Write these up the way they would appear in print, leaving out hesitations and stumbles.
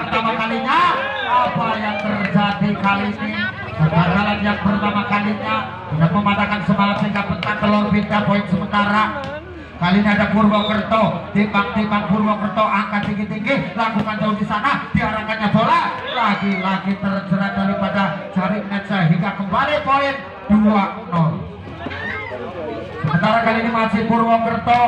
pertama kalinya. Apa yang terjadi kali ini? Kegagalan yang pertama kalinya tidak mematahkan semangat sehingga pentak telur pindah poin sementara. Kali ini ada Purwokerto, timbang Purwokerto angkat tinggi-tinggi, lakukan jauh di sana, diarahkannya bola, lagi-lagi terjerat daripada jaring net sehingga kembali poin 2-0. Sementara kali ini masih Purwokerto,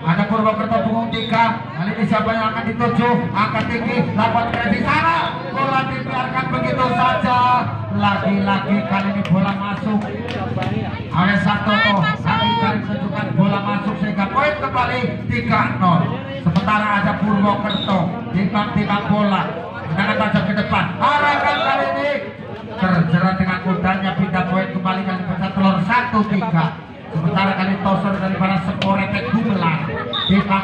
ada Purwokerto punggung 3. Kali ini siapa yang akan dituju? Angkat tinggi, lakukan di sana, bola dibiarkan begitu saja. Lagi-lagi kali ini bola masuk. Oleh Santoto, kali menunjukkan bola masuk sehingga poin kembali 3-0. Sementara ada Purwokerto, timbang bola, dengan tajam ke depan. Arahkan kali ini terjerat dengan kudanya, pindah poin kembali kali pecah telur 1-3. Sementara kali tosor daripada Sporete Gumelar,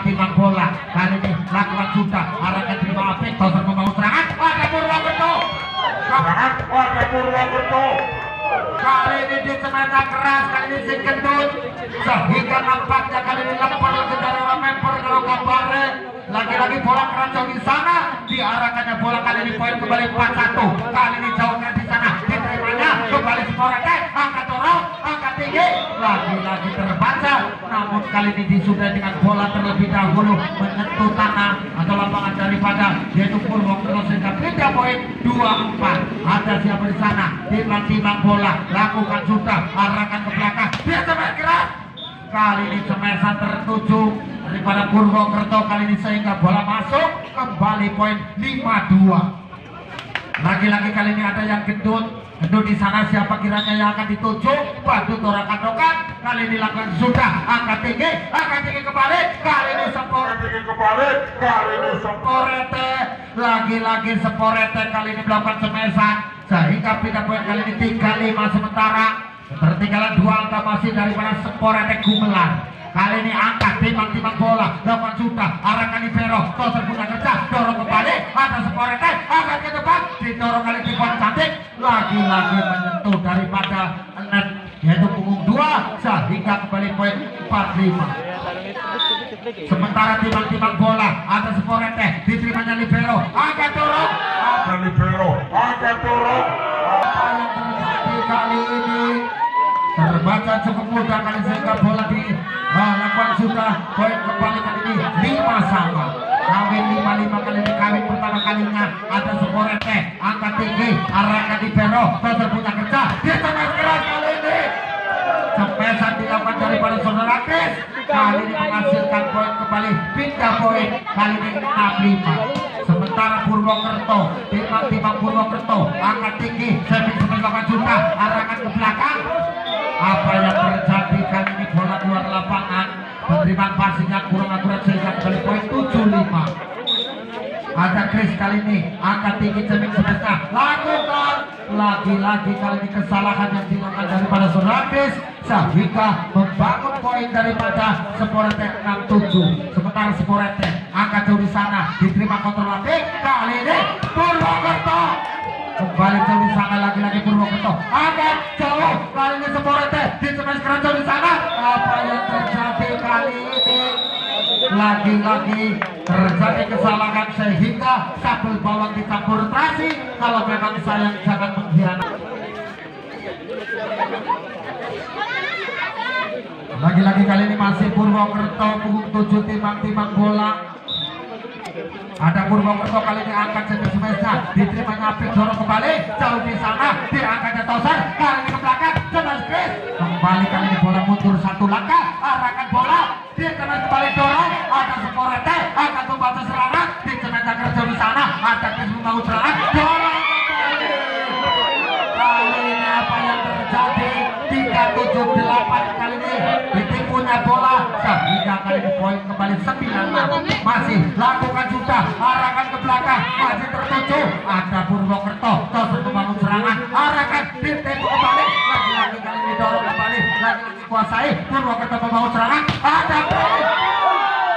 timbang bola, kali ini lakukan sudah, arahkan terima apik, tosor membangun serangan, ada Purwokerto. Ada Purwokerto. Kali ini di semena keras, kali ini si gendut sehingga nampaknya kali ini lempar lagi dari orang member kalau kabarnya. Lagi-lagi bola keranjang di sana, diarahkannya bola kali ini poin kembali 4-1. Kali ini jauhnya di sana, diterimanya kembali Sporete, angkat dorong, angkat tinggi, lagi-lagi terbaca. Namun kali ini disudah dengan bola terlebih dahulu menyentuh tanah atau lapangan daripada yaitu Purwokerto sehingga pindah poin 2-4. Ada siapa di sana? Timbang bola, lakukan sudah, arahkan ke belakang, dia cepat keras. Kali ini cemesan tertuju daripada Purwokerto kali ini sehingga bola masuk kembali poin 5-2. Lagi-lagi kali ini ada yang gendut di sana, siapa kiranya yang akan dituju? Batu torakan-torakan. Kali ini lakukan sudah, angkat tinggi kembali. Kali ini Sporete, lagi-lagi Sporete kali ini melakukan cemesan sehingga pindah poin kali ini 3-5. Sementara ketertinggalan 2 angka masih daripada Sporete Gumelar. Kali ini angkat timbang bola, lakukan sudah, arahkan Ibero, tosor punya kerja, dorong kembali, ada Sporete, angkat ke depan, didorong kali di poin cantik, lagi-lagi menyentuh daripada net yaitu punggung 2 sehingga kembali poin 4-5. Sementara timbang bola, ada Sporete, diterimanya Libero, angkat dorong, ada Libero, angkat dorong. Apa yang terjadi kali ini? Terbaca cukup mudah kali sehingga bola di lakukan sudah, poin kembali kali ini 5-5. Kawin 5-5 kali ini, kawin pertama kalinya ada Sporete, angkat tinggi, arahkan Ibero, tosor punya kerja, dia sangat keras kali ini. Cepesan dilakukan daripada saudara Kris, kali ini menghasilkan poin kembali, pindah poin kali ini 6-5. Sementara Purwokerto, timbang Purwokerto, angkat tinggi, serving melakukan sudah, arahkan ke belakang. Apa yang terjadi kali ini, bola keluar lapangan, penerimaan passingnya kurang akurat sehingga kembali poin 7-5. Ada Kris kali ini, angkat tinggi cemik sebesar, lakukan lagi-lagi kali ini kesalahan yang dilakukan daripada saudara Kris sehingga membangun poin daripada Sporete 6-7. Sementara Sporete angkat jauh di sana, diterima kontrol lapik, kali ini Purwokerto kembali jauh di sana, lagi-lagi Purwokerto angkat jauh, kali ini Sporete dicemes keras jauh di sana. Apa yang terjadi kali ini? Lagi-lagi terjadi kesalahan sehingga sabel bawang dicampur terasi. Kalau memang sayang jangan mengkhianati. Lagi-lagi kali ini masih Purwokerto punggung 7, timbang bola. Ada Purwokerto kali ini angkat semesta, diterimanya apik, dorong kembali jauh di sana, diangkatnya tosar, kali ini ke belakang, jelas Kris kembali kali ini bola mundur 1 langkah, arahkan bola, dia kembali dorong, ada Sporete, akan membaca serangan, dicementak kerja di sana, ada Kris membangun serangan, dorong kembali. Kali ini apa yang terjadi? 3-7-8 kali ini ditipunya bola sehingga kali ini poin kembali 9-6. Masih lakukan sudah, arahkan ke belakang, masih tertuju, ada Purwokerto, tosor membangun serangan, arahkan, ditipu kembali, lagi-lagi kali ini dorong kembali, lagi-lagi kuasai, Purwokerto membangun serangan, ada Kris.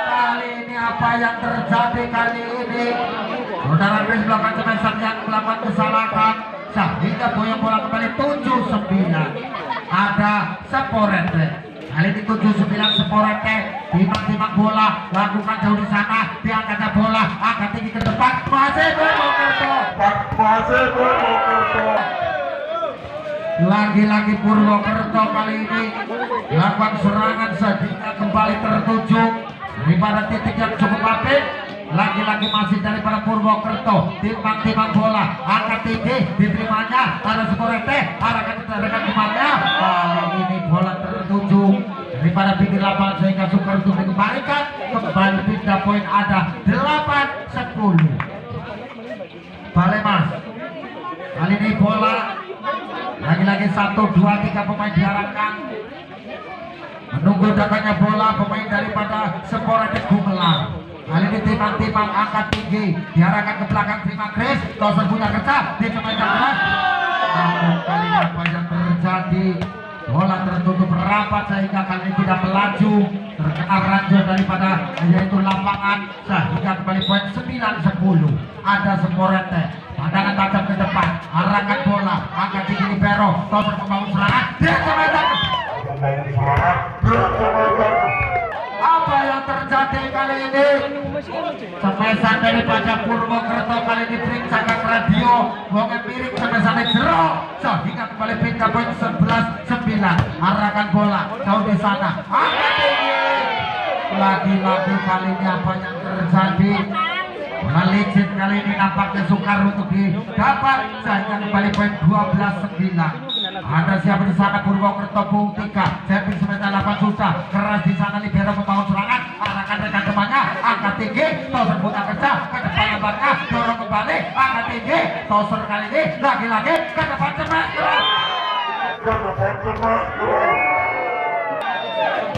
Kali ini apa yang terjadi kali ini? Saudara Kris melakukan cemesan yang melakukan kesalahan sehingga boyong bola kembali 7-9. Ada Sporete, kali ini 7-9 Sporete, timbang bola, lakukan jauh di sana, diangkatnya bola, angkat tinggi ke depan, masih Purwokerto. Lagi-lagi Purwokerto kali ini lakukan serangan sehingga kembali tertuju daripada titik yang cukup apik. Lagi-lagi masih daripada Purwokerto, timbang-timbang bola angkat tinggi, diterimanya ada Sporete, arahkan temannya. Kali ini bola tertuju daripada pinggir lapangan sehingga sukar untuk dikembalikan. Kembali pindah poin ada 8-10. Balemas kali ini bola lagi-lagi 1, 2, 3 pemain diarahkan menunggu datangnya bola pemain daripada Sporete Gumelar. Kali ini timbang-timbang angkat tinggi diarahkan ke belakang, terima Chris Toser punya kerja di pemain keras. Namun kali ini apa yang terjadi, bola tertutup rapat sehingga kali ini tidak melaju, terkena ranjau daripada yaitu lapangan sehingga kembali poin 9-10. Ada Sporete, pandangan tajam ke depan, arahkan bola angkat tinggi libero, Toser membangun serangan dia kemedan. Apa yang terjadi kali ini? Semesan daripada Purwokerto kali ini periksa ke radio, wonge miring semesan jero sehingga kembali pindah poin 11-9. Arahkan bola jauh di sana, angkat tinggi. Lagi-lagi kali ini apa yang terjadi? Licin kali ini nampaknya sukar untuk didapat sehingga kembali poin 12-9. Ada siapa di sana? Purwokerto Bung 3 serving semeter 8 susah keras di sana, libero membangun serangan, arahkan rekan temannya, angkat tinggi, Toser punya kerja ke depan lebarnya, dorong kembali, angkat tinggi, Toser kali ini lagi-lagi ke depan cemas.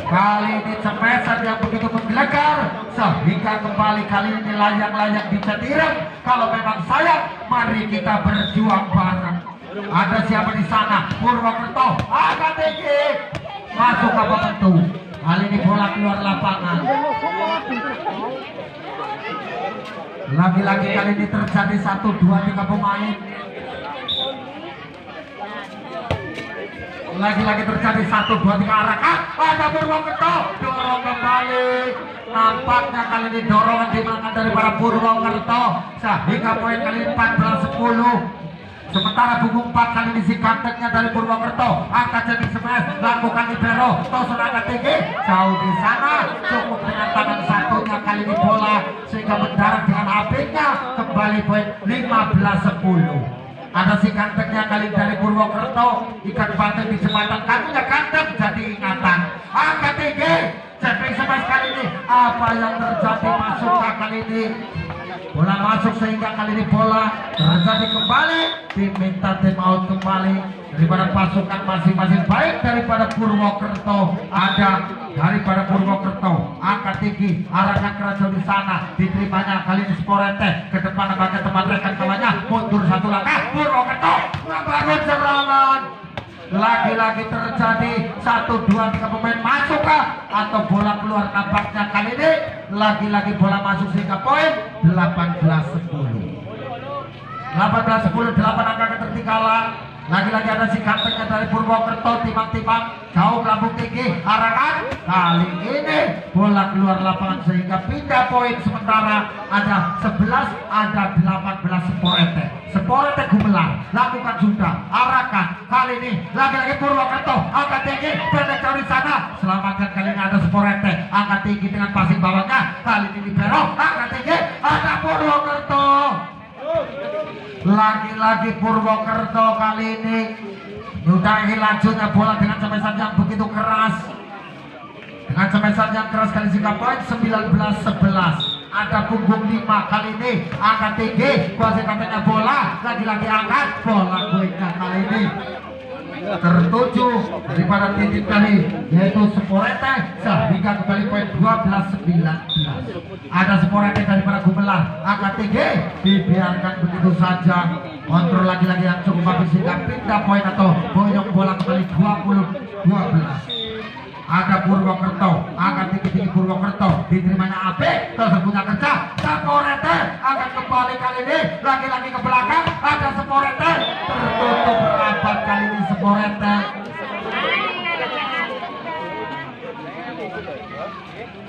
Kali ini Cemesan yang begitu menggelegar sehingga kembali kali ini layak-layak dicetiran. Kalau memang sayang, mari kita berjuang bareng. Ada siapa di sana? Purwokerto agak tinggi, masuk ke penentu. Kali ini bola keluar lapangan. Lagi-lagi kali ini terjadi 1, 2, 3 pemain. Lagi-lagi terjadi 1, 2, 3 arahkan. Ada Purwokerto dorong kembali. Nampaknya kali ini dorongan dimakan daripada Purwokerto sehingga poin kali 14-10. Sementara punggung 4 kali ini si kanteknya dari Purwokerto angkat jadi smash, lakukan libero, Toser angkat tinggi jauh di sana, cukup dengan tangan satunya kali ini bola sehingga mendarat dengan apiknya. Kembali poin 15-10. Ada si kanteknya kali dari Purwokerto, ikan banteng di jembatan kakinya kantek jadi ingatan, angkat tinggi jadi smash kali ini. Apa yang terjadi? Masuk kali ini bola masuk sehingga kali ini bola terjadi kembali, diminta tim out kembali daripada pasukan masing-masing, baik daripada Purwokerto, ada daripada Purwokerto angkat tinggi, arahkan kerajaan di sana, diterimanya kali ini Sporete ke depan bagi teman rekan kawannya, mundur 1 langkah, Purwokerto membangun serangan. Lagi-lagi terjadi 1, 2, 3 pemain masuk atau bola keluar. Nampaknya kali ini lagi-lagi bola masuk sehingga poin 18-10. 18-10, 8 angka ketertinggalan. Lagi-lagi ada si kanteknya dari Purwokerto, timbang-timbang jauh lambung tinggi, arahkan. Kali ini bola keluar lapangan sehingga pindah poin. Sementara ada 11, ada 18 Sporete. Sporete Gumelar lakukan sudah, arahkan. Kali ini lagi-lagi Purwokerto angkat tinggi, pendek jauh di sana. Selamatkan kali ini ada Sporete angkat tinggi dengan passing bawahnya. Kali ini libero angkat tinggi, ada Purwokerto. Lagi-lagi Purwokerto kali ini menyudahi lajunya bola dengan semesan yang begitu keras. Dengan semesan yang keras kali sehingga poin 19-11. Ada punggung 5 kali ini angkat tinggi, kuasa katanya bola, lagi-lagi angkat bola kuingnya kali ini tertuju daripada titik kali yaitu Sporete sehingga kembali poin 12-19. Ada Sporete daripada Gumelar angkat tinggi, dibiarkan begitu saja, kontrol lagi-lagi yang cukup bagus sehingga pindah poin atau boyong bola kembali 20-12. Ada Purwokerto angkat tinggi-tinggi, Purwokerto diterimanya apik, Toser punya kerja, Sporete akan kembali kali ini lagi-lagi ke belakang, ada Sporete tertutup rapat kali ini Sporete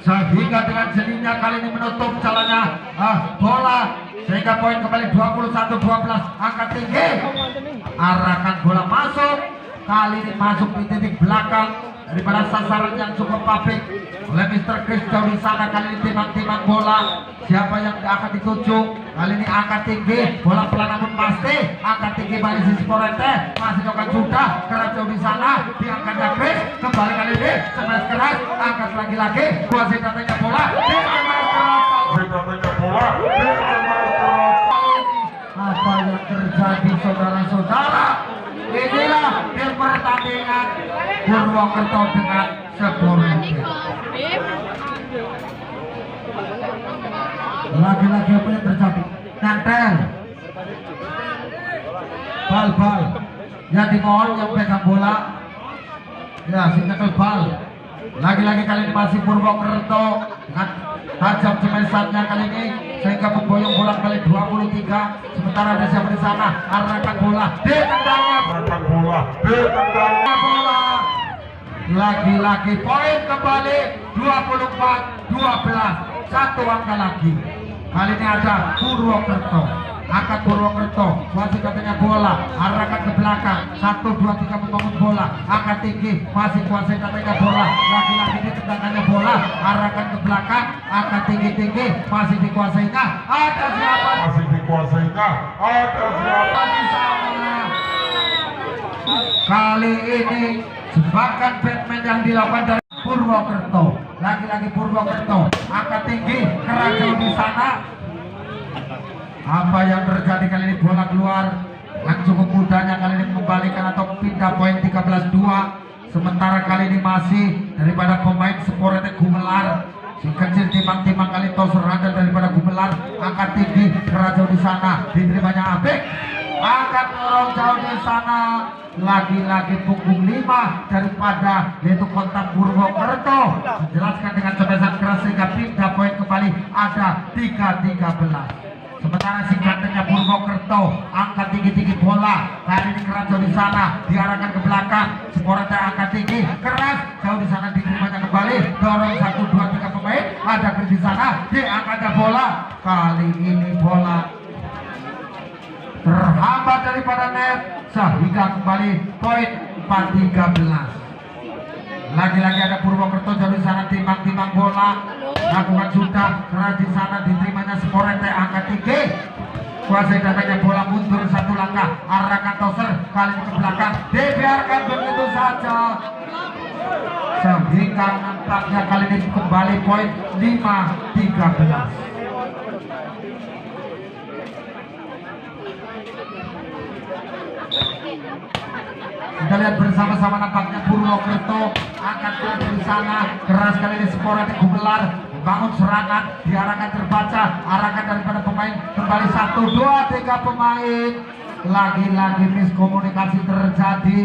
sehingga dengan jelinya kali ini menutup jalannya bola sehingga poin kembali 21-12. Angkat tinggi, arahkan bola masuk, kali ini masuk di titik belakang daripada sasaran yang cukup pabrik oleh Mr. Chris. Jauh di sana kali ini timang-timang bola, siapa yang akan dituju. Kali ini angkat tinggi, bola pelan namun pasti. Angkat tinggi balik sisi Porete, masih dokan sudah keras jauh di sana, diangkatnya Chris. Kembali kali ini smash keras, angkat lagi-lagi, kuasai katanya bola, apa yang terjadi saudara-saudara? Inilah tim pertandingan Purwokerto dengan skor. Lagi-lagi apa yang terjadi? Nyantel bal yang dimohon yang pegang bola ya sintekel bal. Lagi-lagi kali ini masih Purwokerto dengan tajam cemesannya kali ini sehingga memboyong bola kali 23. Sementara ada siapa di sana? Arahkan bola, ditendangnya bola. Lagi-lagi poin kembali 24-12. Satu angka lagi. Kali ini ada Purwokerto. Angkat Purwokerto, masih katanya bola, arahkan ke belakang. 1, 2, 3 membangun bola, angkat tinggi, masih kuasai katanya bola. Lagi-lagi ditendangannya bola, arahkan ke belakang, angkat tinggi-tinggi, masih dikuasainya. Ada siapa? Masih dikuasainya. Ada siapa di sana? Kali ini jebakan Batman yang dilakukan dari Purwokerto. Lagi-lagi Purwokerto, angkat tinggi, keras jauh di sana. Apa yang terjadi kali ini? Bola keluar yang cukup mudahnya kali ini membalikan atau pindah poin 13-2. Sementara kali ini masih daripada pemain Sporete Gumelar. Si kecil timang-timang kali toser handal daripada Gumelar. Angkat tinggi, keras jauh di sana, diterimanya Abek. Angkat lorong jauh di sana. Lagi-lagi punggung 5 daripada yaitu kontak Purwokerto menjelaskan dengan cepesan keras sehingga pindah poin kembali ada 3-13. Sementara singkatannya Purwokerto angkat tinggi-tinggi bola, kali ini keras jauh di sana, diarahkan ke belakang. Sporete angkat tinggi, keras jauh di sana, diterimanya kembali. Dorong 1, 2, 3 pemain, ada di sana, diangkatnya bola. Kali ini bola terhambat daripada net sehingga kembali poin 4-13. Lagi-lagi ada Purwokerto jauh di sana, timang-timang bola, lakukan sudah keras di sana, diterimanya Sporete angkat tinggi, kuasai datanya bola, mundur 1 langkah, arahkan toser kali ke belakang, dibiarkan begitu saja sehingga nampaknya kali ini kembali poin 5-13. Kita lihat bersama-sama nampaknya Purwokerto angkat di sana, keras kali ini Sporete Gumelar bangun serangan, diarahkan terbaca, arahkan daripada pemain kembali 1, 2, 3 pemain. Lagi-lagi miskomunikasi terjadi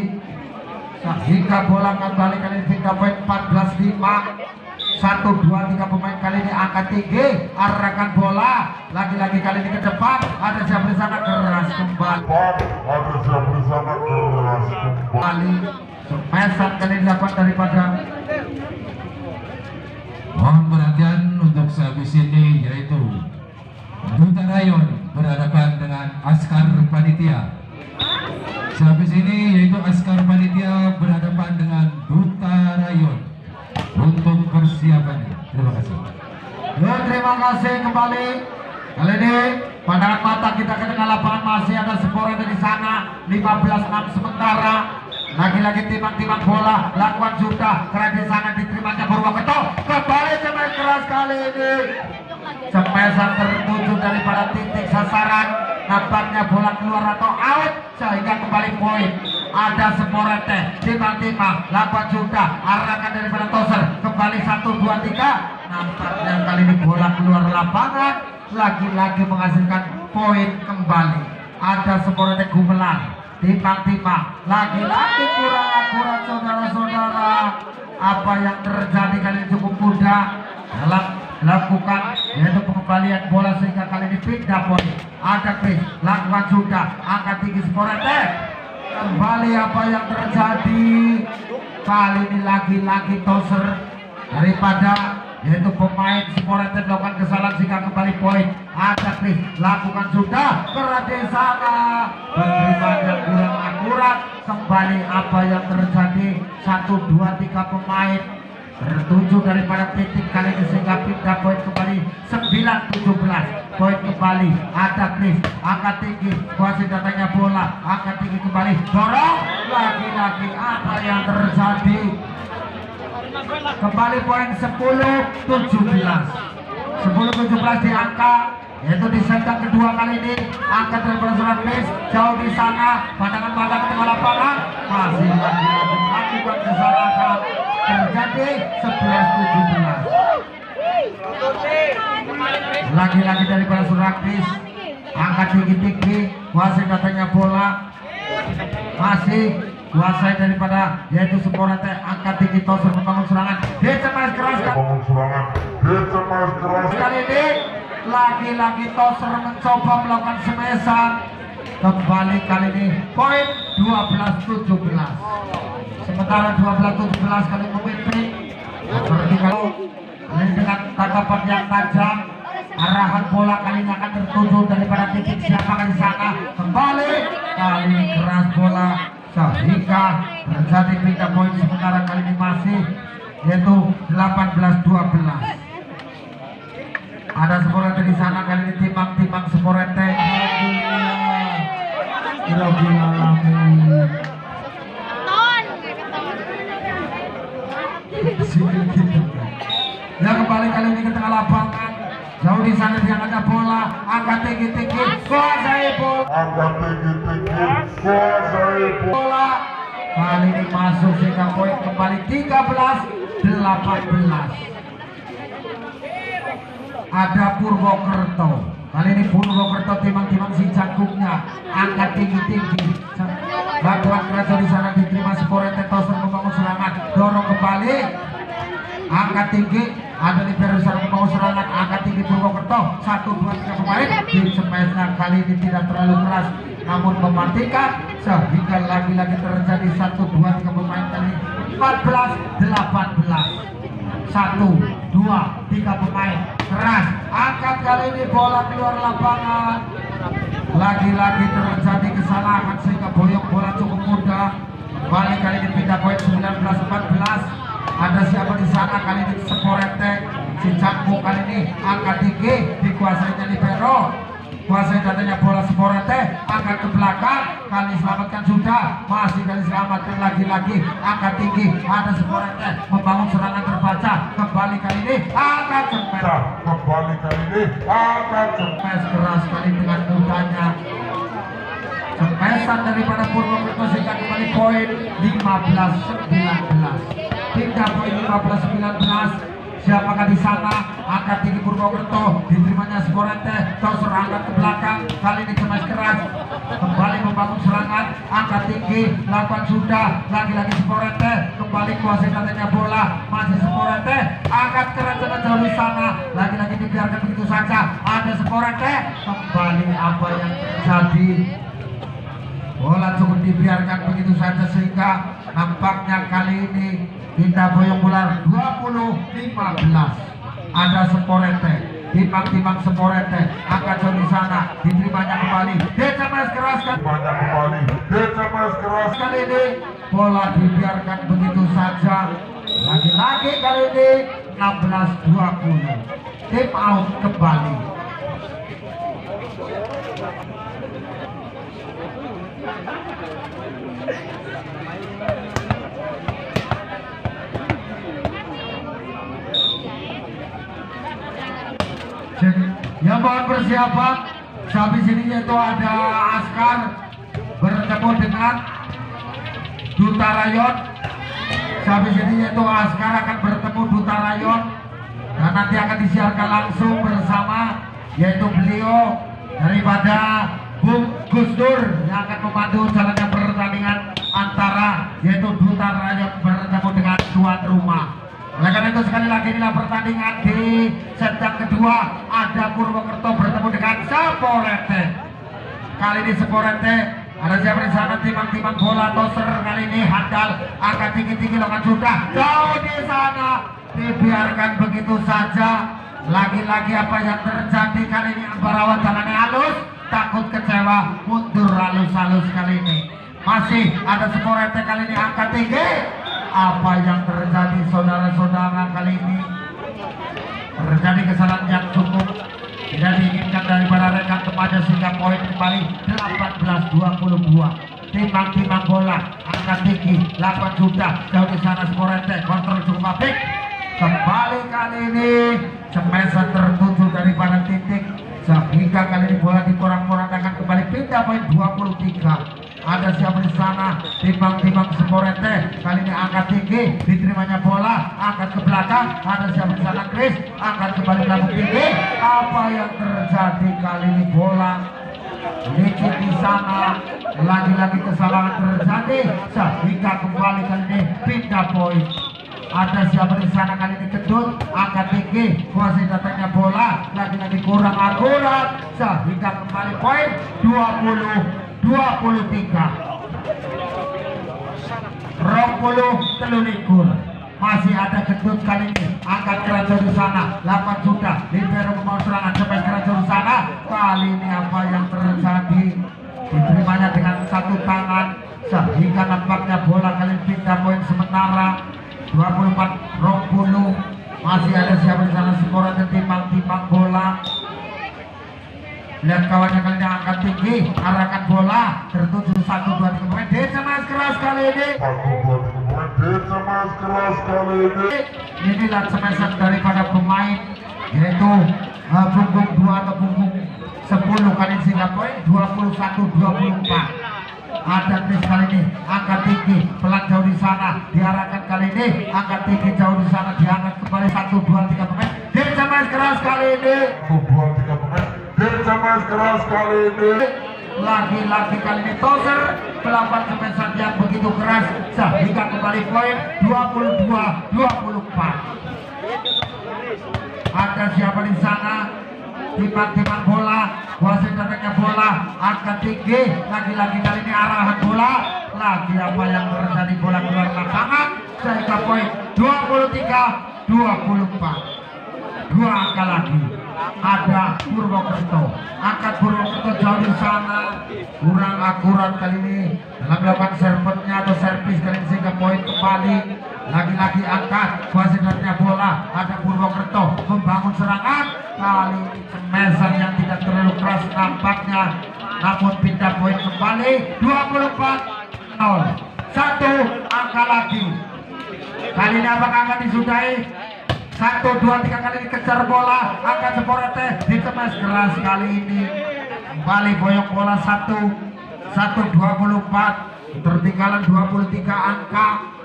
sehingga bola kembali kali ini pindah poin 14-5. 1, 2, 3 pemain kali ini angkat tinggi, arahkan bola. Lagi-lagi kali ini ke depan, ada siapa di sana, keras kembali. Ada siapa di sana, keras kembali. Semesan kali ini dapat daripada. Mohon perhatian untuk sehabis ini, yaitu Duta Rayon berhadapan dengan Askar Panitia. Sehabis ini yaitu Askar Panitia berhadapan dengan Duta Rayon untuk persiapannya. Terima kasih. Ya, terima kasih kembali. Kali ini pandangan mata kita ke tengah lapangan masih ada Sporete di sana, 15-6 sementara. Lagi-lagi timang-timang bola, lakukan sudah keras di sana, diterimanya Purwokerto. Kembali cepat keras kali ini. Cepesan tertuju daripada titik sasaran. Nampaknya bola keluar atau out sehingga kembali poin. Ada Sporete, timang-timang, lakukan sudah, arahkan daripada toser. Kembali 1, 2, 3. Nampaknya kali ini bola keluar lapangan. Lagi-lagi menghasilkan poin kembali. Ada Sporete Gumelar. Timang-timang, lagi-lagi kurang akurat saudara-saudara. Apa yang terjadi kali ini cukup mudah dalam lakukan yaitu pengembalian bola sehingga kali ini pindah poin. Ada Chris, lakukan sudah, angkat tinggi Sporete. Kembali apa yang terjadi kali ini lagi-lagi toser daripada yaitu pemain Sporete melakukan kesalahan sehingga kembali poin. Ada Chris lakukan sudah berada di sana, penerimaan yang kurang akurat. Kembali apa yang terjadi, 1, 2, 3 pemain tertuju daripada titik kali ini sehingga pindah poin kembali 9-17. Poin kembali ada Chris, angkat tinggi, kuasai datanya bola, angkat tinggi kembali, dorong lagi-lagi apa yang terjadi. Kembali poin 10-17. 10-17 di angka, yaitu di set yang kedua kali ini. Angkat daripada Surat Chris jauh di sana, pandangan mata ke tengah lapangan, masih lagi-lagi melakukan kesalahan. Terjadi 11-17. Lagi-lagi daripada Suraktis, angkat tinggi-tinggi, kuasai datanya bola, masih kuasai daripada yaitu Sporete, angkat tinggi Toser membangun serangan, decemas keras kali ini. Lagi-lagi Toser mencoba melakukan semesan. Kembali kali ini poin 12-17. Sementara 12-17 kali memimpin. Seperti kalau ini dengan tangkapan yang tajam, arahan bola kali ini akan tertuju daripada titik siapa di sana. Kembali kali ini keras bola sehingga terjadi pindah poin. Sementara kali ini masih yaitu 18-12. Ada Sporete di sana kali ini timbang Sporete. Ya kembali kali ini ke tengah lapangan, jauh di sana dia ada bola, angkat tinggi-tinggi, kuasai bola. Kali ini masuk sehingga poin kembali 13-18. Ada Purwokerto. Kali ini Purwokerto timang-timang si cangkuknya, angkat tinggi-tinggi. Bantuan kerasa di sana diterima Sporete, Toser membangun serangan, dorong kembali, angkat tinggi, ada di Perusahaan membangun serangan, angkat tinggi Purwokerto, 1, 2, 3 pemain. Di semesnya kali ini tidak terlalu keras, namun mematikan sehingga lagi-lagi terjadi 1, 2, 3 pemain kali 14-18. 1, 2, 3 pemain keras, angkat kali ini bola keluar lapangan. Lagi-lagi terjadi kesalahan sehingga boyong bola cukup mudah. Kembali kali ini pindah poin 19-14. Ada siapa di sana kali ini? Sporete, si cangkuk kali ini angkat tinggi, dikuasainya libero, kuasai datanya bola Sporete, angkat ke belakang, kali selamatkan sudah, masih kali selamatkan lagi-lagi, angkat tinggi, ada Sporete membangun serangan terbaca. Kembali kali ini angkat cempes, cempes keras kali dengan mudahnya. Cempesan daripada Purwokerto sehingga kembali poin 15-19. Pindah poin 15-19. Siapakah di sana? Angkat tinggi Purwokerto, diterimanya Sporete, Toser angkat ke belakang, kali ini cemas keras, kembali membangun serangan, angkat tinggi, lakukan sudah, lagi-lagi Sporete, kembali kuasai katanya bola, masih Sporete, angkat keras jauh di sana, lagi-lagi dibiarkan begitu saja, ada Sporete, kembali apa yang terjadi? Bola cukup dibiarkan begitu saja sehingga nampaknya kali ini kita boyong bola 20-15. Ada Sporete, timbang Sporete, angkat jauh di sana, diterimanya kembali, decemas keras kali ini, bola dibiarkan begitu saja. Lagi-lagi kali ini 16-20. Tim out kembali. Yang mohon persiapan habis ini yaitu ada Askar bertemu dengan Duta Rayon. Habis ini yaitu Askar akan bertemu Duta Rayon dan nanti akan disiarkan langsung bersama yaitu beliau daripada Bung Gus Dur yang akan memandu jalannya pertandingan antara yaitu Duta Rayon bertemu dengan tuan rumah. Oleh karena itu sekali lagi inilah pertandingan di set yang kedua. Ada Purwokerto bertemu dengan Sporete. Kali ini Sporete ada siapa di sana? Timang bola Toser kali ini handal, angkat tinggi-tinggi lakukan sudah jauh di sana. dibiarkan begitu saja. Lagi-lagi apa yang terjadi kali ini? Ambarawa jalannya halus, takut kecewa, mundur halus-halus kali ini. Masih ada Sporete kali ini angkat tinggi. Apa yang terjadi saudara-saudara kali ini? Terjadi kesalahan yang cukup tidak diinginkan daripada rekan temannya sehingga poin kembali 18-22. Timbang-timbang bola angkat tinggi 8 juta jauh di sana. Sporete kontrol cukup apik. Kembali kali ini cemesan tertuju daripada titik sehingga kali ini bola dikurang-kurangkan kembali pindah poin 23. Ada siapa di sana? Timbang-timbang Sporete kali ini angkat tinggi, diterimanya bola angkat ke belakang. Ada siapa di sana? Chris angkat kembali belakang tinggi. Apa yang terjadi kali ini? Bola licin di sana, lagi-lagi kesalahan terjadi sehingga kembali kali ini pindah poin. Ada siapa di sana kali ini? Kedut angkat tinggi, kuasai datangnya bola lagi-lagi kurang akurat sehingga kembali poin 20-23. Rompulu telulikur. Masih ada Kedut kali ini angkat Kerajaan di sana 8 juta libero mau serangan sampai Kerajaan di sana. Kali ini apa yang terjadi? Diterimanya dengan satu tangan sehingga nampaknya bola kali ini pindah poin sementara 24 Rompulu. Masih ada siapa di sana? Sporete timbang-timbang bola. Lihat kawannya kali ini angkat tinggi, arahkan bola tertuju 1-2-3 pemain. Deca Mas keras kali ini. 1-2-3 Deca Mas keras kali ini. Inilah semesan daripada pemain yaitu punggung 2 atau punggung 10 kali sehingga poin 21-24. Ada Chris kali ini angkat tinggi pelan jauh di sana, diarahkan kali ini angkat tinggi jauh di sana, diangkat kembali 1-2-3 pemain. Deca Mas keras kali ini. 1-2-3 pemain Deca Mas keras kali ini. Lagi-lagi kali ini Tozer melakukan semesan yang begitu keras sehingga kembali poin 22-24. Ada siapa di sana? Timbang-timbang bola, kuasai datangnya bola angkat tinggi, lagi-lagi kali ini arahan bola. Lagi apa yang terjadi? Bola keluar lapangan sehingga poin 23-24. 2 angka lagi. Ada Purwokerto, angkat Purwokerto jauh di sana, kurang akurat kali ini dalam melakukan servetnya atau servis kali ini sehingga poin kembali. Lagi-lagi angkat kuasainya bola. Ada Purwokerto membangun serangan kali ini semesan yang tidak terlalu keras nampaknya, namun pindah poin kembali 24-0. 1 angka lagi. Kali ini apakah akan disudahi? 1-2-3 kali dikejar bola, angkat Sporete dikemas keras kali ini. Kembali boyong bola 1-24, tertinggalan 23 angka.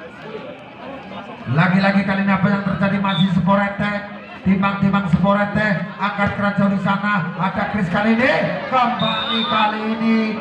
Lagi-lagi kali ini apa yang terjadi? Masih Sporete, timbang-timbang Sporete angkat Kerajaan di sana. Ada Chris kali ini, kembali kali ini